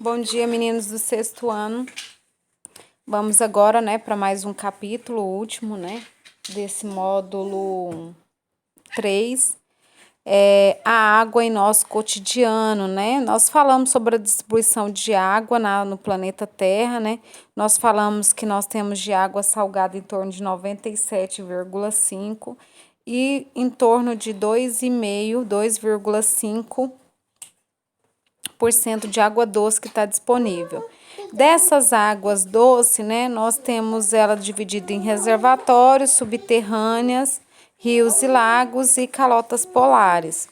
Bom dia, meninos do sexto ano. Vamos agora, para mais um capítulo, último, desse módulo 3. A água em nosso cotidiano, Nós falamos sobre a distribuição de água no planeta Terra, Nós falamos que nós temos de água salgada em torno de 97,5 e em torno de 2,5% de água doce que está disponível. Dessas águas doces, nós temos ela dividida em reservatórios, subterrâneas, rios e lagos e calotas polares.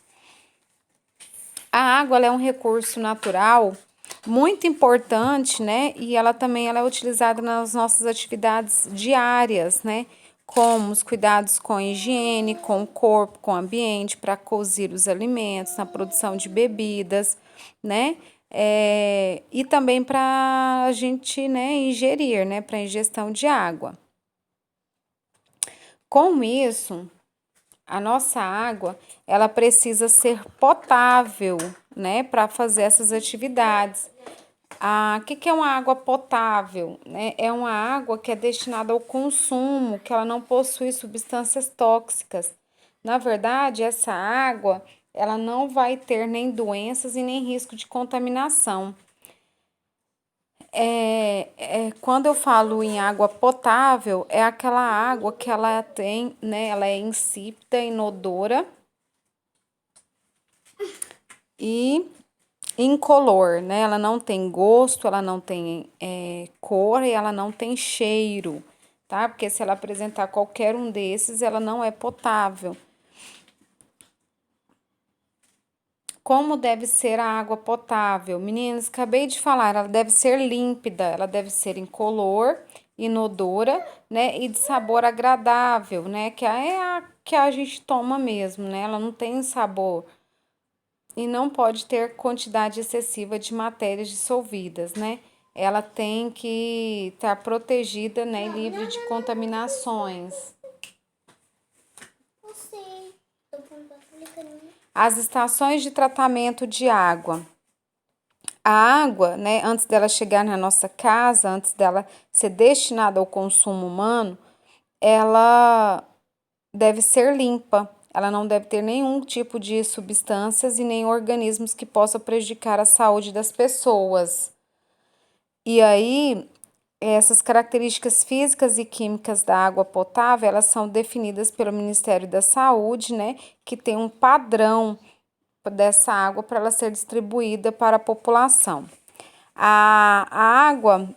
A água ela é um recurso natural muito importante, e ela também é utilizada nas nossas atividades diárias, como os cuidados com a higiene, com o corpo, com o ambiente, para cozir os alimentos, na produção de bebidas, e também para a gente, ingerir, para ingestão de água. Com isso, a nossa água, ela precisa ser potável, para fazer essas atividades. O que é uma água potável? É uma água que é destinada ao consumo, que ela não possui substâncias tóxicas. Na verdade, essa água, ela não vai ter nem doenças e nem risco de contaminação. Quando eu falo em água potável, é aquela água que ela tem, ela é insípida, inodora e incolor, Ela não tem gosto, ela não tem cor e ela não tem cheiro, tá? Porque se ela apresentar qualquer um desses, ela não é potável. Como deve ser a água potável? Meninas, acabei de falar, ela deve ser límpida, ela deve ser incolor, inodora, e de sabor agradável, que é a que a gente toma mesmo, Ela não tem sabor e não pode ter quantidade excessiva de matérias dissolvidas, Ela tem que estar protegida, e livre de contaminações. As estações de tratamento de água. A água, antes dela chegar na nossa casa, antes dela ser destinada ao consumo humano, ela deve ser limpa. Ela não deve ter nenhum tipo de substâncias e nem organismos que possam prejudicar a saúde das pessoas. E aí, essas características físicas e químicas da água potável, elas são definidas pelo Ministério da Saúde, que tem um padrão dessa água para ela ser distribuída para a população. A água,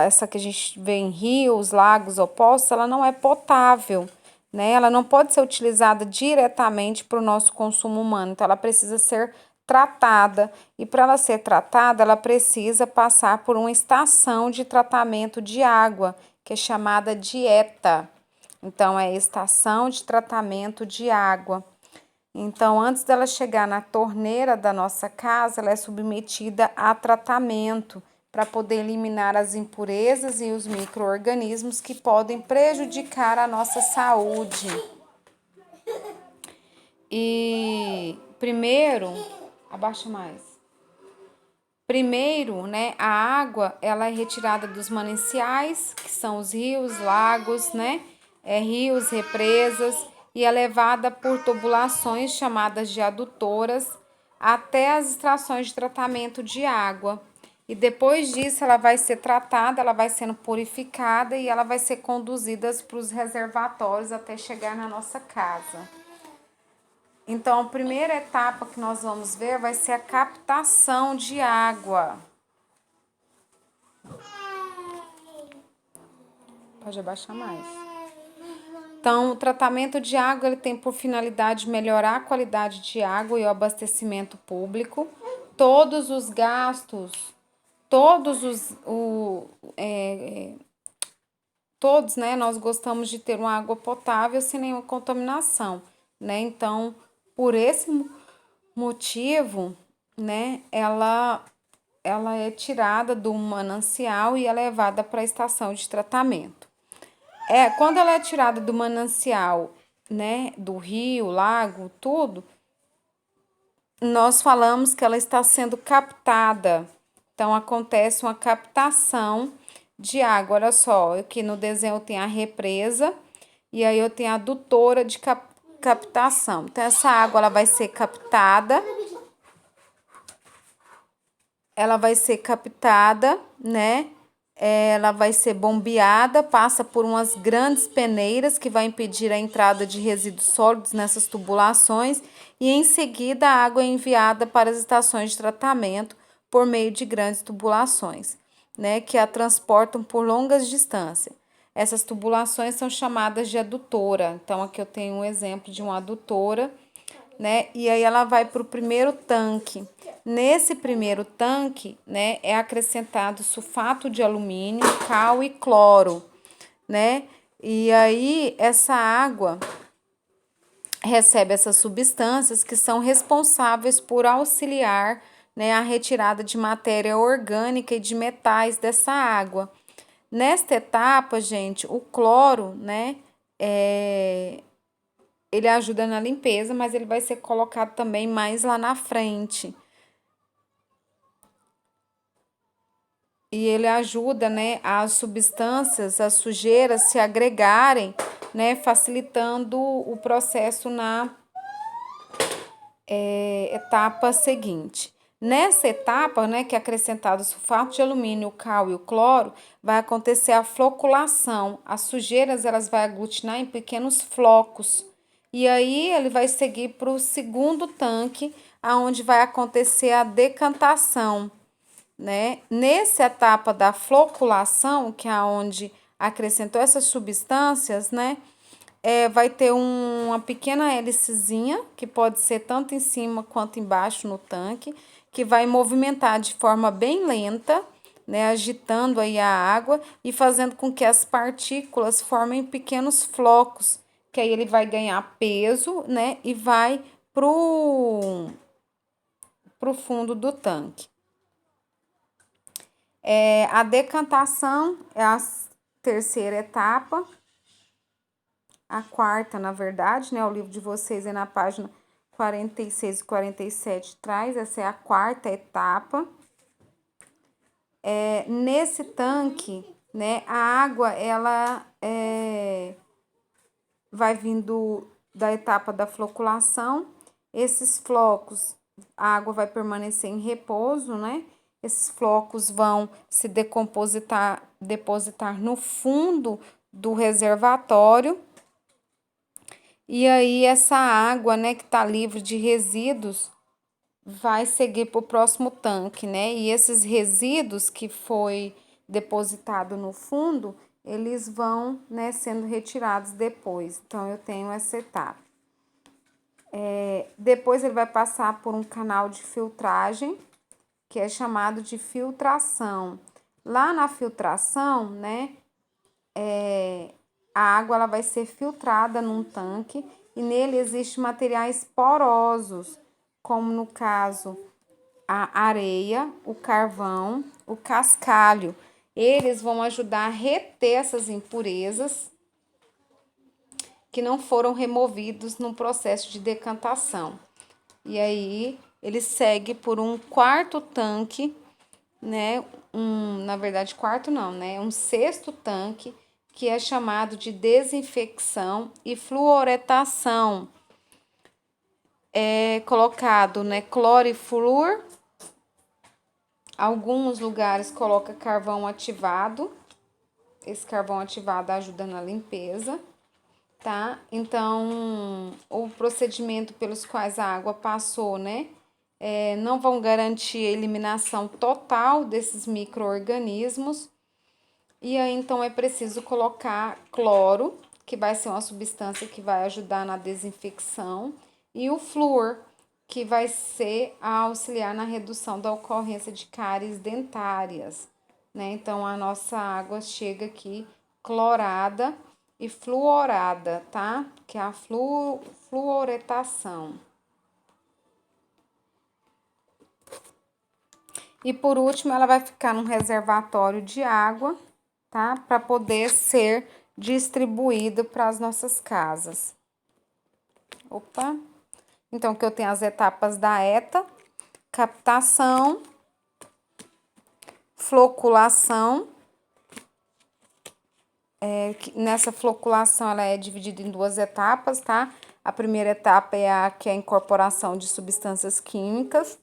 essa que a gente vê em rios, lagos ou poços, ela não é potável, Ela não pode ser utilizada diretamente para o nosso consumo humano, então ela precisa ser tratada, e para ela ser tratada, ela precisa passar por uma estação de tratamento de água, que é chamada de ETA. Então, é estação de tratamento de água. Então, antes dela chegar na torneira da nossa casa, ela é submetida a tratamento para poder eliminar as impurezas e os micro-organismos que podem prejudicar a nossa saúde. E primeiro, abaixa mais. Primeiro, a água, ela é retirada dos mananciais, que são os rios, lagos, rios, represas, e é levada por tubulações chamadas de adutoras até as estações de tratamento de água. E depois disso, ela vai ser tratada, ela vai sendo purificada e ela vai ser conduzida para os reservatórios até chegar na nossa casa. Então, a primeira etapa que nós vamos ver vai ser a captação de água. Pode abaixar mais. Então, o tratamento de água ele tem por finalidade melhorar a qualidade de água e o abastecimento público. Todos os gastos, todos, nós gostamos de ter uma água potável sem nenhuma contaminação, Então, por esse motivo, ela é tirada do manancial e é levada para a estação de tratamento. Quando ela é tirada do manancial, do rio, lago, tudo, nós falamos que ela está sendo captada, Então, acontece uma captação de água. Olha só, aqui no desenho eu tenho a represa e aí eu tenho a adutora de captação. Então, essa água ela vai ser captada, né? Ela vai ser bombeada, passa por umas grandes peneiras que vai impedir a entrada de resíduos sólidos nessas tubulações e em seguida a água é enviada para as estações de tratamento por meio de grandes tubulações, né, que a transportam por longas distâncias. Essas tubulações são chamadas de adutora. Então aqui eu tenho um exemplo de uma adutora, né? E aí ela vai para o primeiro tanque. Nesse primeiro tanque, né, é acrescentado sulfato de alumínio, cal e cloro, né? E aí essa água recebe essas substâncias que são responsáveis por auxiliar, né, a retirada de matéria orgânica e de metais dessa água. Nesta etapa, gente, o cloro, né, ele ajuda na limpeza, mas ele vai ser colocado também mais lá na frente. E ele ajuda, né, as substâncias, as sujeiras se agregarem, né, facilitando o processo na etapa seguinte. Nessa etapa, né, que é acrescentado o sulfato de alumínio, o cal e o cloro, vai acontecer a floculação. As sujeiras elas vai aglutinar em pequenos flocos. E aí ele vai seguir para o segundo tanque, aonde vai acontecer a decantação, né? Nessa etapa da floculação, que é onde acrescentou essas substâncias, né? Vai ter uma pequena hélicezinha, que pode ser tanto em cima quanto embaixo no tanque, que vai movimentar de forma bem lenta, né, agitando aí a água e fazendo com que as partículas formem pequenos flocos, que aí ele vai ganhar peso, né, e vai pro fundo do tanque. A decantação é a terceira etapa. A quarta, na verdade, né? O livro de vocês é na página 46 e 47 traz, essa é a quarta etapa. Nesse tanque, né, a água, ela vai vindo da etapa da floculação. Esses flocos, a água vai permanecer em repouso, né? Esses flocos vão se depositar no fundo do reservatório. E aí essa água, né, que tá livre de resíduos, vai seguir para o próximo tanque, né? E esses resíduos que foi depositado no fundo, eles vão, né, sendo retirados depois. Então eu tenho essa etapa. Depois ele vai passar por um canal de filtragem, que é chamado de filtração. Lá na filtração, né, a água ela vai ser filtrada num tanque e nele existem materiais porosos, como no caso a areia, o carvão, o cascalho. Eles vão ajudar a reter essas impurezas que não foram removidos no processo de decantação. E aí ele segue por um quarto tanque, né? Na verdade, quarto não, né? Um sexto tanque, que é chamado de desinfecção e fluoretação. É colocado, né, cloro e flúor. Alguns lugares coloca carvão ativado. Esse carvão ativado ajuda na limpeza, tá? Então, o procedimento pelos quais a água passou, né, não vão garantir a eliminação total desses micro-organismos. E aí, então, é preciso colocar cloro, que vai ser uma substância que vai ajudar na desinfecção, e o flúor, que vai ser a auxiliar na redução da ocorrência de cáries dentárias, né? Então, a nossa água chega aqui clorada e fluorada, tá? Que é a fluoretação. E por último, ela vai ficar num reservatório de água, tá? Para poder ser distribuído para as nossas casas. Opa! Então, que eu tenho as etapas da ETA, captação, floculação. Nessa floculação, ela é dividida em duas etapas, tá? A primeira etapa é a incorporação de substâncias químicas.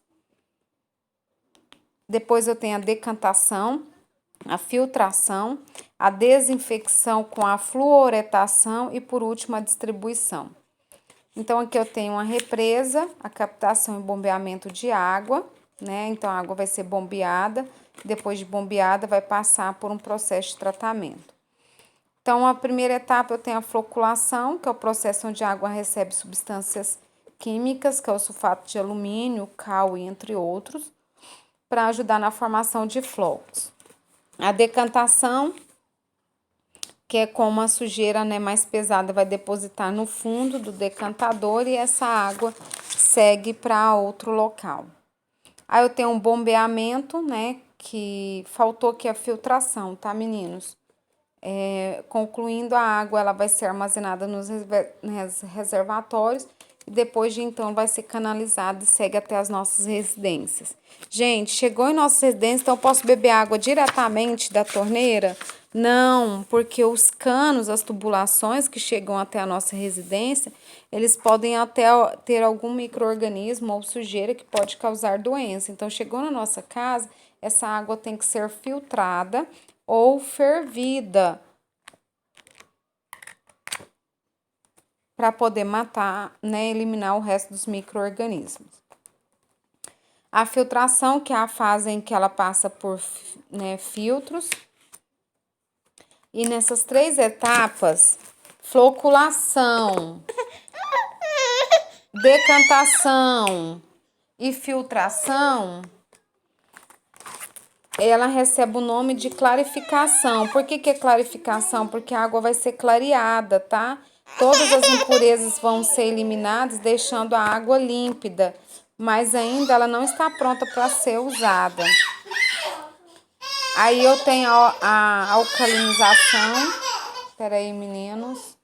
Depois eu tenho a decantação, a filtração, a desinfecção com a fluoretação e, por último, a distribuição. Então, aqui eu tenho uma represa, a captação e bombeamento de água, né? Então, a água vai ser bombeada, depois de bombeada, vai passar por um processo de tratamento. Então, a primeira etapa eu tenho a floculação, que é o processo onde a água recebe substâncias químicas, que é o sulfato de alumínio, cal, entre outros, para ajudar na formação de flocos. A decantação, que é como a sujeira, né, mais pesada vai depositar no fundo do decantador e essa água segue para outro local. Aí eu tenho um bombeamento, né, que faltou aqui a filtração, tá, meninos? Concluindo, a água ela vai ser armazenada nos reservatórios e depois de então vai ser canalizada e segue até as nossas residências. Gente, chegou em nossa residência, então eu posso beber água diretamente da torneira? Não, porque os canos, as tubulações que chegam até a nossa residência, eles podem até ter algum micro-organismo ou sujeira que pode causar doença. Então, chegou na nossa casa, essa água tem que ser filtrada ou fervida para poder matar, né, eliminar o resto dos micro-organismos. A filtração, que é a fase em que ela passa por, né, filtros. E nessas três etapas, floculação, decantação e filtração, ela recebe o nome de clarificação. Por que é clarificação? Porque a água vai ser clareada, tá? Todas as impurezas vão ser eliminadas, deixando a água límpida, mas ainda ela não está pronta para ser usada. Aí eu tenho a alcalinização. Espera aí, meninos.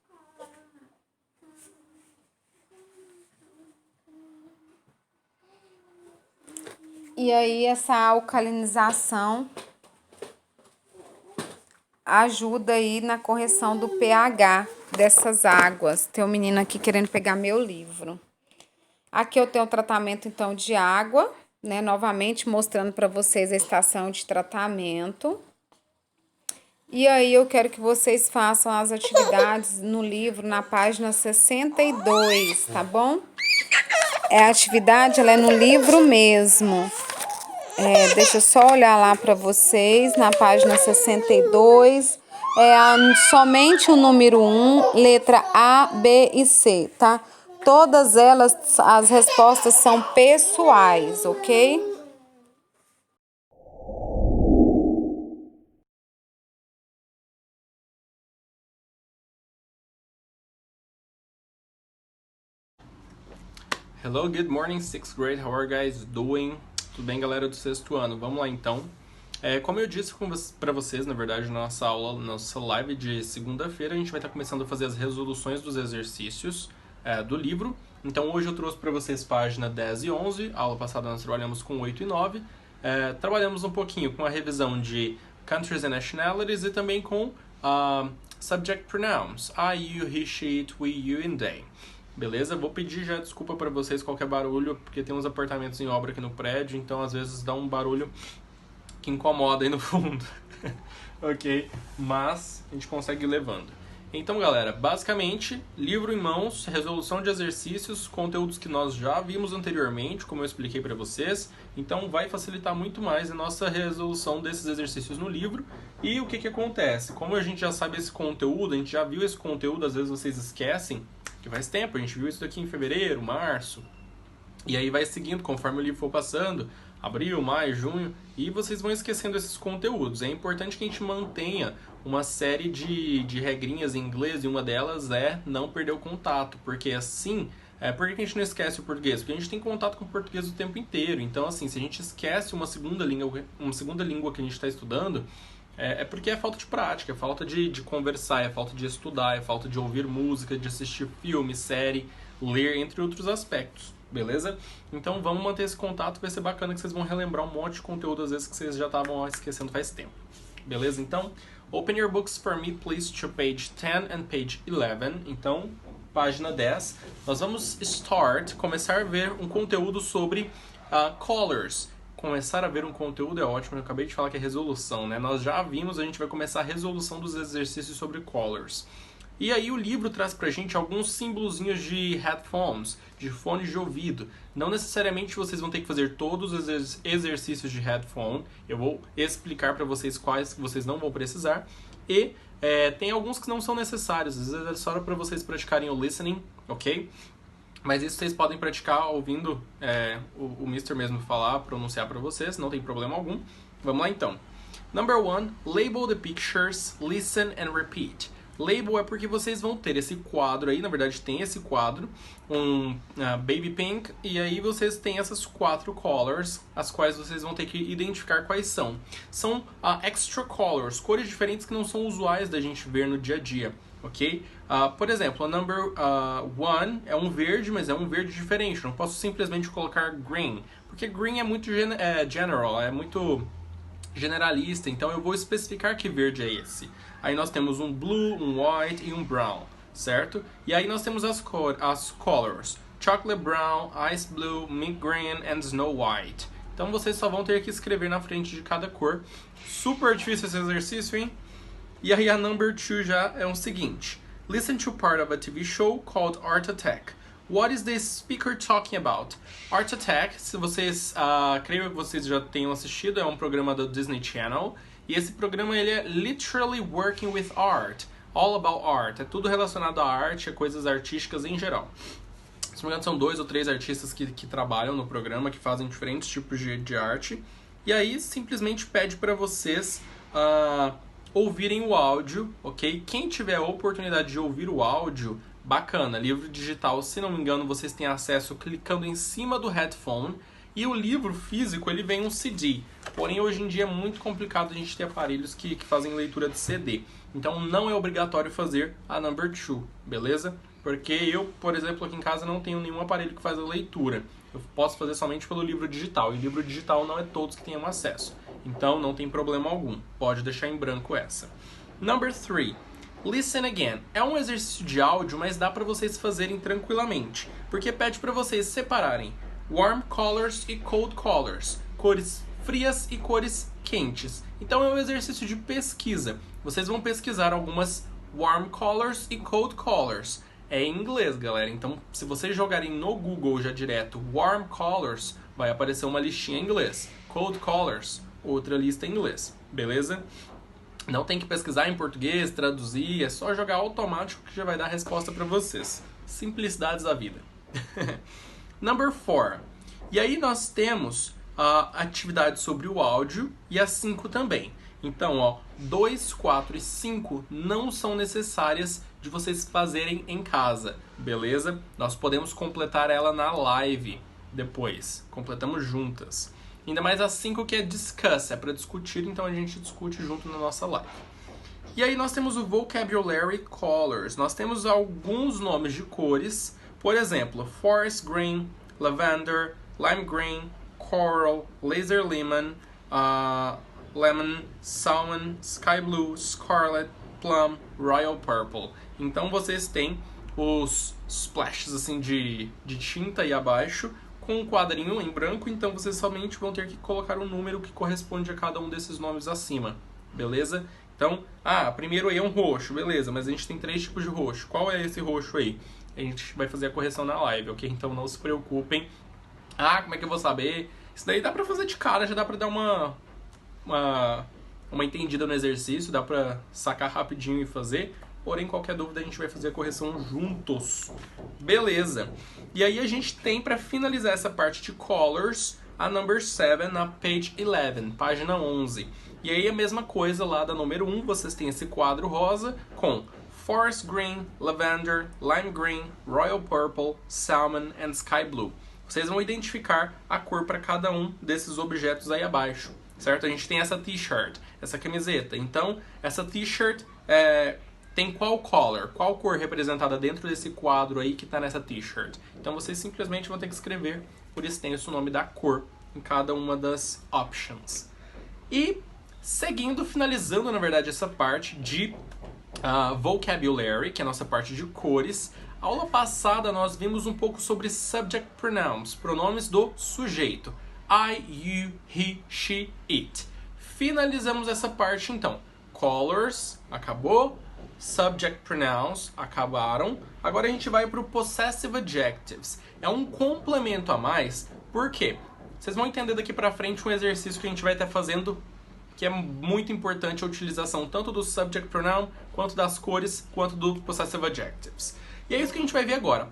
E aí essa alcalinização ajuda aí na correção do pH dessas águas. Tem um menino aqui querendo pegar meu livro. Aqui eu tenho o tratamento então de água, né? Novamente mostrando para vocês a estação de tratamento. E aí eu quero que vocês façam as atividades no livro na página 62, tá bom? A atividade ela é no livro mesmo. Deixa eu só olhar lá para vocês, na página 62, somente o número 1, letra A, B e C, tá? Todas elas, as respostas são pessoais, ok? Hello, good morning, 6th grade. How are you guys doing? Tudo bem, galera do sexto ano? Vamos lá, então. Como eu disse para vocês, na verdade, na nossa aula, nossa live de segunda-feira, a gente vai estar começando a fazer as resoluções dos exercícios do livro. Então, hoje eu trouxe para vocês página 10 e 11. A aula passada nós trabalhamos com 8 e 9. Trabalhamos um pouquinho com a revisão de countries and nationalities e também com subject pronouns. I, you, he, she, it, we, you and they. Beleza? Vou pedir já desculpa para vocês qualquer barulho, porque tem uns apartamentos em obra aqui no prédio, então às vezes dá um barulho que incomoda aí no fundo. Ok? Mas a gente consegue ir levando. Então, galera, basicamente, livro em mãos, resolução de exercícios, conteúdos que nós já vimos anteriormente, como eu expliquei para vocês. Então, vai facilitar muito mais a nossa resolução desses exercícios no livro. E o que acontece? Como a gente já sabe esse conteúdo, a gente já viu esse conteúdo, às vezes vocês esquecem, que faz tempo, a gente viu isso daqui em fevereiro, março, e aí vai seguindo conforme o livro for passando, abril, maio, junho, e vocês vão esquecendo esses conteúdos. É importante que a gente mantenha uma série de regrinhas em inglês, e uma delas é não perder o contato, porque assim, por que a gente não esquece o português? Porque a gente tem contato com o português o tempo inteiro, então assim, se a gente esquece uma segunda língua que a gente está estudando, é porque é falta de prática, é falta de conversar, é falta de estudar, é falta de ouvir música, de assistir filme, série, ler, entre outros aspectos, beleza? Então vamos manter esse contato, vai ser bacana que vocês vão relembrar um monte de conteúdo às vezes que vocês já estavam esquecendo faz tempo. Beleza? Então, open your books for me, please, to page 10 and page 11. Então, página 10. Nós vamos começar a ver um conteúdo sobre colors. Começar a ver um conteúdo é ótimo, eu acabei de falar que é resolução, né? Nós já vimos, a gente vai começar a resolução dos exercícios sobre colors. E aí o livro traz pra gente alguns símbolozinhos de headphones, de fones de ouvido. Não necessariamente vocês vão ter que fazer todos os exercícios de headphone. Eu vou explicar pra vocês quais vocês não vão precisar. E tem alguns que não são necessários. Às vezes é só pra vocês praticarem o listening, ok? Mas isso vocês podem praticar ouvindo o Mr. mesmo falar, pronunciar pra vocês. Não tem problema algum. Vamos lá então. Number 1. Label the pictures, listen and repeat. Label é porque vocês vão ter esse quadro aí, na verdade tem esse quadro, baby pink, e aí vocês têm essas 4 colors, as quais vocês vão ter que identificar quais são. São extra colors, cores diferentes que não são usuais da gente ver no dia a dia, ok? Por exemplo, a number 1 é um verde, mas é um verde diferente, eu não posso simplesmente colocar green, porque green é muito general, é muito generalista, então eu vou especificar que verde é esse. Aí nós temos um blue, um white e um brown, certo? E aí nós temos as colors. Chocolate brown, ice blue, mint green and snow white. Então vocês só vão ter que escrever na frente de cada cor. Super difícil esse exercício, hein? E aí a number 2 já é o seguinte. Listen to part of a TV show called Art Attack. What is the speaker talking about? Art Attack, se vocês, creio que vocês já tenham assistido, é um programa do Disney Channel. E esse programa ele é literally working with art, all about art. É tudo relacionado à arte, a coisas artísticas em geral. Se não me engano, são 2 ou 3 artistas que trabalham no programa, que fazem diferentes tipos de arte. E aí simplesmente pede para vocês ouvirem o áudio, ok? Quem tiver a oportunidade de ouvir o áudio, bacana, livro digital, se não me engano, vocês têm acesso clicando em cima do headphone. E o livro físico, ele vem um CD. Porém, hoje em dia é muito complicado a gente ter aparelhos que fazem leitura de CD. Então, não é obrigatório fazer a number 2, beleza? Porque eu, por exemplo, aqui em casa não tenho nenhum aparelho que faz a leitura. Eu posso fazer somente pelo livro digital. E livro digital não é todos que tenham acesso. Então, não tem problema algum. Pode deixar em branco essa. Number 3. Listen again. É um exercício de áudio, mas dá para vocês fazerem tranquilamente. Porque pede para vocês separarem warm colors e cold colors, cores frias e cores quentes. Então é um exercício de pesquisa. Vocês vão pesquisar algumas warm colors e cold colors. É em inglês, galera. Então, se vocês jogarem no Google já direto warm colors, vai aparecer uma listinha em inglês. Cold colors, outra lista em inglês. Beleza? Não tem que pesquisar em português, traduzir, é só jogar automático que já vai dar a resposta para vocês. Simplicidades da vida. Number 4. E aí nós temos a atividade sobre o áudio e a 5 também. Então, 2, 4 e 5 não são necessárias de vocês fazerem em casa, beleza? Nós podemos completar ela na live depois. Completamos juntas. Ainda mais a 5 que é discuss, é para discutir, então a gente discute junto na nossa live. E aí nós temos o vocabulary colors. Nós temos alguns nomes de cores. Por exemplo, forest green, lavender, lime green, coral, laser lemon, lemon, salmon, sky blue, scarlet, plum, royal purple. Então vocês têm os splashes assim de tinta aí abaixo com um quadrinho em branco, então vocês somente vão ter que colocar um número que corresponde a cada um desses nomes acima, beleza? Então, primeiro aí é um roxo, beleza, mas a gente tem 3 tipos de roxo. Qual é esse roxo aí? A gente vai fazer a correção na live, ok? Então não se preocupem. Como é que eu vou saber? Isso daí dá pra fazer de cara, já dá pra dar uma entendida no exercício, dá pra sacar rapidinho e fazer. Porém, qualquer dúvida a gente vai fazer a correção juntos. Beleza. E aí a gente tem pra finalizar essa parte de colors, a number 7 na page 11, página 11. E aí a mesma coisa lá da número 1, vocês têm esse quadro rosa com forest green, lavender, lime green, royal purple, salmon and sky blue. Vocês vão identificar a cor para cada um desses objetos aí abaixo, certo? A gente tem essa t-shirt, essa camiseta. Então, essa t-shirt tem qual color, qual cor representada dentro desse quadro aí que tá nessa t-shirt. Então vocês simplesmente vão ter que escrever por extenso o nome da cor em cada uma das options. E seguindo, finalizando na verdade essa parte de vocabulary, que é a nossa parte de cores. Aula passada nós vimos um pouco sobre subject pronouns, pronomes do sujeito. I, you, he, she, it. Finalizamos essa parte então. Colors, acabou. Subject pronouns, acabaram. Agora a gente vai para o possessive adjectives. É um complemento a mais, por quê? Vocês vão entender daqui para frente um exercício que a gente vai estar fazendo, que é muito importante a utilização tanto do subject pronoun, quanto das cores, quanto do possessive adjectives. E é isso que a gente vai ver agora.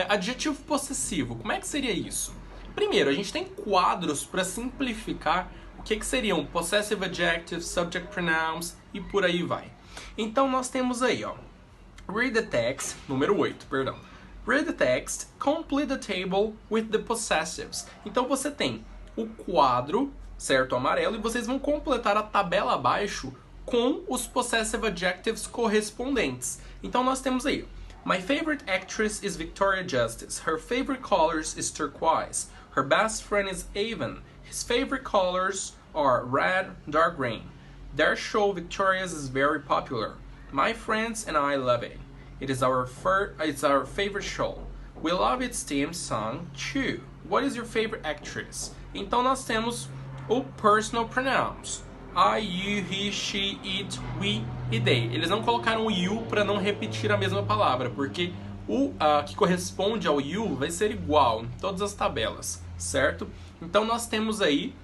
Adjetivo possessivo, como é que seria isso? Primeiro, a gente tem quadros para simplificar o que seriam possessive adjectives, subject pronouns e por aí vai. Então nós temos aí, ó, read the text, número 8, perdão. Read the text, complete the table with the possessives. Então você tem o quadro, certo, amarelo, e vocês vão completar a tabela abaixo com os possessive adjectives correspondentes. Então nós temos aí, my favorite actress is Victoria Justice. Her favorite colors is turquoise. Her best friend is Avon. His favorite colors are red, dark green. Their show Victoria's is very popular. My friends and I love it. It's our favorite show. We love its theme song too. What is your favorite actress? Então nós temos o personal pronouns. I, you, he, she, it, we e they. Eles não colocaram o you para não repetir a mesma palavra, porque o que corresponde ao you vai ser igual em todas as tabelas, certo? Então nós temos aí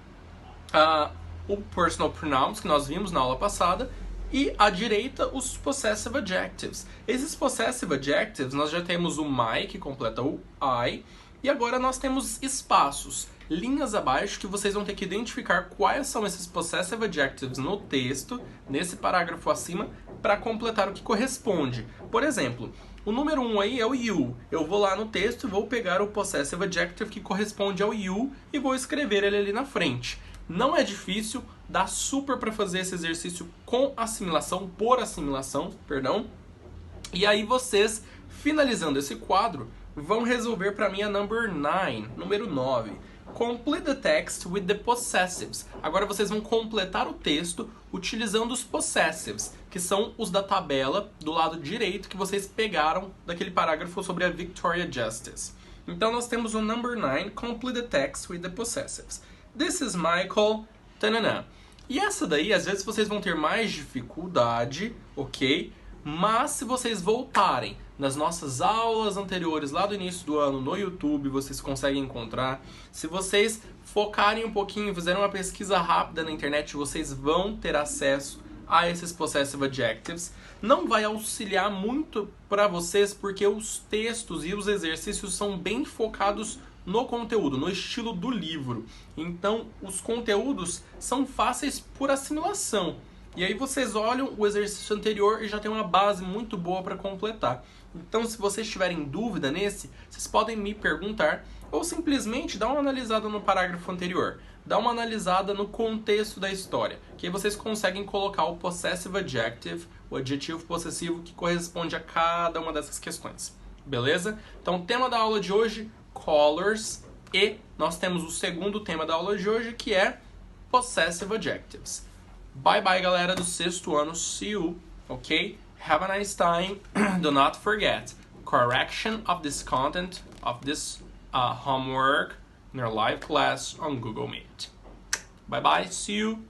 o personal pronouns que nós vimos na aula passada e à direita os possessive adjectives. Esses possessive adjectives nós já temos o my que completa o I e agora nós temos espaços, linhas abaixo que vocês vão ter que identificar quais são esses possessive adjectives no texto, nesse parágrafo acima, para completar o que corresponde. Por exemplo, o número 1 aí é o you. Eu vou lá no texto e vou pegar o possessive adjective que corresponde ao you e vou escrever ele ali na frente. Não é difícil, dá super para fazer esse exercício com assimilação, por assimilação, perdão. E aí vocês, finalizando esse quadro, vão resolver para mim a número 9. Complete the text with the possessives. Agora vocês vão completar o texto utilizando os possessives, que são os da tabela do lado direito que vocês pegaram daquele parágrafo sobre a Victoria Justice. Então nós temos o number 9, complete the text with the possessives. This is Michael, tanana. E essa daí, às vezes vocês vão ter mais dificuldade, ok? Mas se vocês voltarem nas nossas aulas anteriores, lá do início do ano, no YouTube, vocês conseguem encontrar. Se vocês focarem um pouquinho, fizerem uma pesquisa rápida na internet, vocês vão ter acesso a esses possessive adjectives. Não vai auxiliar muito para vocês, porque os textos e os exercícios são bem focados no conteúdo, no estilo do livro. Então, os conteúdos são fáceis por assimilação. E aí vocês olham o exercício anterior e já tem uma base muito boa para completar. Então, se vocês tiverem dúvida nesse, vocês podem me perguntar ou simplesmente dar uma analisada no parágrafo anterior. Dá uma analisada no contexto da história, que aí vocês conseguem colocar o possessive adjective, o adjetivo possessivo que corresponde a cada uma dessas questões. Beleza? Então, o tema da aula de hoje, colors, e nós temos o segundo tema da aula de hoje, que é possessive adjectives. Bye bye, galera do sexto ano. See you, ok? Have a nice time. Do not forget, correction of this content, of this homework in your live class on Google Meet. Bye bye, see you.